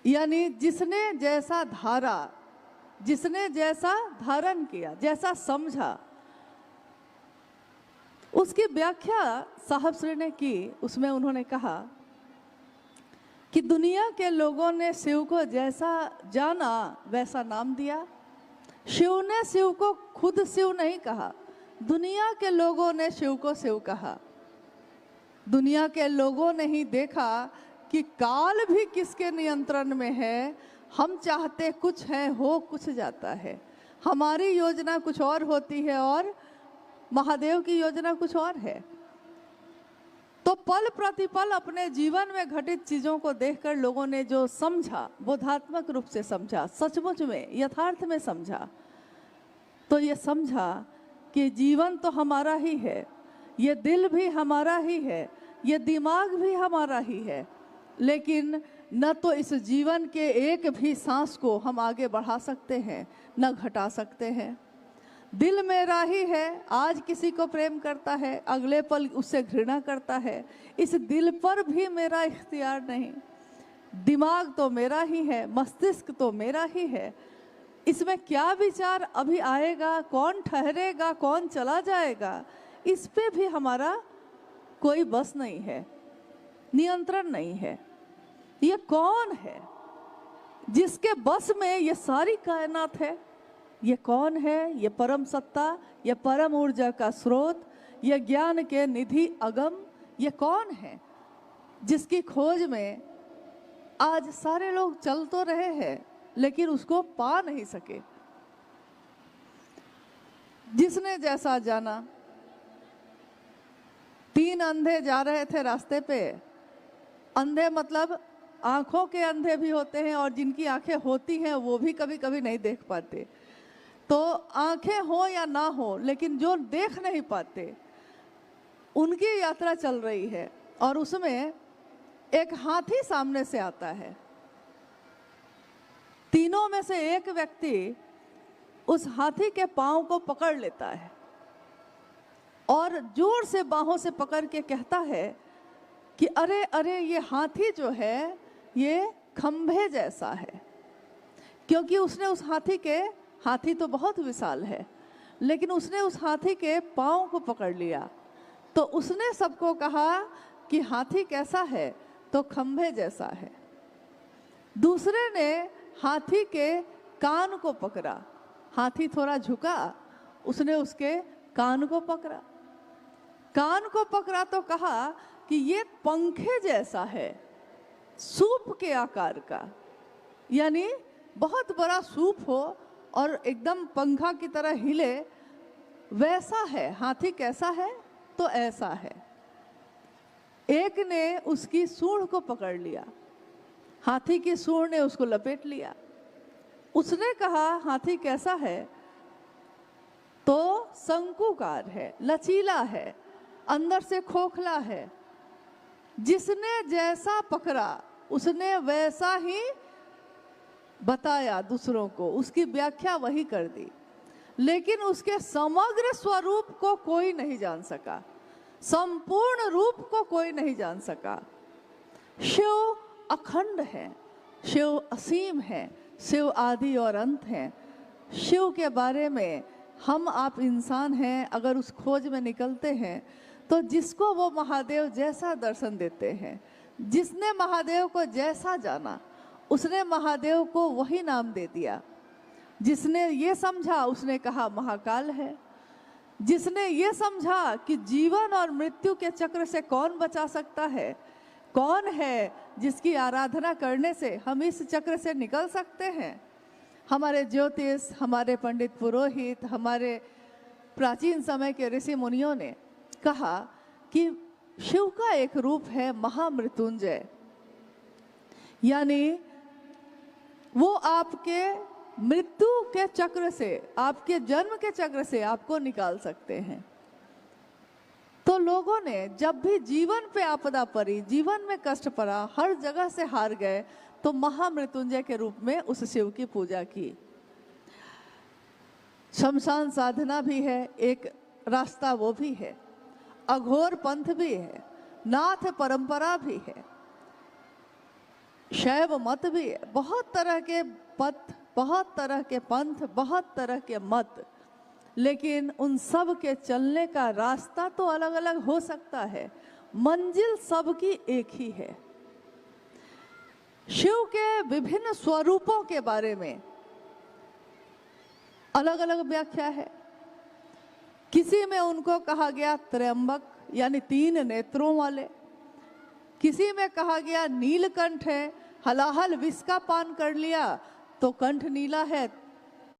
यानी जिसने जैसा धारा, जिसने जैसा धारण किया, जैसा समझा, उसकी व्याख्या साहब श्री ने की। उसमें उन्होंने कहा कि दुनिया के लोगों ने शिव को जैसा जाना वैसा नाम दिया। शिव ने शिव को खुद शिव नहीं कहा, दुनिया के लोगों ने शिव को शिव कहा। दुनिया के लोगों ने ही देखा कि काल भी किसके नियंत्रण में है। हम चाहते कुछ है, हो कुछ जाता है। हमारी योजना कुछ और होती है और महादेव की योजना कुछ और है। तो पल प्रतिपल अपने जीवन में घटित चीजों को देखकर लोगों ने जो समझा, बोधात्मक रूप से समझा, सचमुच में यथार्थ में समझा, तो ये समझा कि जीवन तो हमारा ही है, ये दिल भी हमारा ही है, ये दिमाग भी हमारा ही है, लेकिन न तो इस जीवन के एक भी सांस को हम आगे बढ़ा सकते हैं, न घटा सकते हैं। दिल मेरा ही है, आज किसी को प्रेम करता है, अगले पल उससे घृणा करता है। इस दिल पर भी मेरा इख्तियार नहीं। दिमाग तो मेरा ही है, मस्तिष्क तो मेरा ही है। इसमें क्या विचार अभी आएगा, कौन ठहरेगा, कौन चला जाएगा, इस पे भी हमारा कोई बस नहीं है, नियंत्रण नहीं है। ये कौन है जिसके बस में ये सारी कायनात है? ये कौन है? ये परम सत्ता, ये परम ऊर्जा का स्रोत, ये ज्ञान के निधि अगम, ये कौन है जिसकी खोज में आज सारे लोग चल तो रहे हैं लेकिन उसको पा नहीं सके? जिसने जैसा जाना। 3 अंधे जा रहे थे रास्ते पे। अंधे मतलब आंखों के अंधे भी होते हैं और जिनकी आंखें होती हैं वो भी कभी कभी नहीं देख पाते। तो आंखें हो या ना हो, लेकिन जो देख नहीं पाते उनकी यात्रा चल रही है और उसमें एक हाथी सामने से आता है। तीनों में से एक व्यक्ति उस हाथी के पांव को पकड़ लेता है और जोर से बाहों से पकड़ के कहता है कि अरे अरे, ये हाथी जो है ये खंभे जैसा है। क्योंकि उसने उस हाथी तो बहुत विशाल है, लेकिन उसने उस हाथी के पांव को पकड़ लिया। तो उसने सबको कहा कि हाथी कैसा है? तो खंभे जैसा है। दूसरे ने हाथी के कान को पकड़ा। हाथी थोड़ा झुका, उसने उसके कान को पकड़ा। कान को पकड़ा तो कहा कि ये पंखे जैसा है, सूप के आकार का। यानी बहुत बड़ा सूप हो और एकदम पंखा की तरह हिले, वैसा है। हाथी कैसा है? तो ऐसा है। एक ने उसकी सूंड को पकड़ लिया, हाथी की सूंड ने उसको लपेट लिया। उसने कहा हाथी कैसा है? तो शंकुकार है, लचीला है, अंदर से खोखला है। जिसने जैसा पकड़ा उसने वैसा ही बताया दूसरों को, उसकी व्याख्या वही कर दी, लेकिन उसके समग्र स्वरूप को कोई नहीं जान सका, संपूर्ण रूप को कोई नहीं जान सका। शिव अखंड है, शिव असीम है, शिव आदि और अंत है। शिव के बारे में हम आप इंसान हैं, अगर उस खोज में निकलते हैं तो जिसको वो महादेव जैसा दर्शन देते हैं, जिसने महादेव को जैसा जाना उसने महादेव को वही नाम दे दिया। जिसने ये समझा उसने कहा महाकाल है। जिसने ये समझा कि जीवन और मृत्यु के चक्र से कौन बचा सकता है, कौन है जिसकी आराधना करने से हम इस चक्र से निकल सकते हैं। हमारे ज्योतिष, हमारे पंडित पुरोहित, हमारे प्राचीन समय के ऋषि मुनियों ने कहा कि शिव का एक रूप है महामृत्युंजय, यानी वो आपके मृत्यु के चक्र से, आपके जन्म के चक्र से आपको निकाल सकते हैं। तो लोगों ने जब भी जीवन पे आपदा पड़ी, जीवन में कष्ट पड़ा, हर जगह से हार गए, तो महामृत्युंजय के रूप में उस शिव की पूजा की। शमशान साधना भी है, एक रास्ता वो भी है, अघोर पंथ भी है, नाथ परंपरा भी है। शैव मत भी है, बहुत तरह के पथ, बहुत तरह के पंथ, बहुत तरह के मत, लेकिन उन सब के चलने का रास्ता तो अलग अलग हो सकता है, मंजिल सबकी एक ही है। शिव के विभिन्न स्वरूपों के बारे में अलग अलग व्याख्या है। किसी में उनको कहा गया त्रयंबक यानी 3 नेत्रों वाले, किसी में कहा गया नीलकंठ है, हलाहल विष का पान कर लिया तो कंठ नीला है,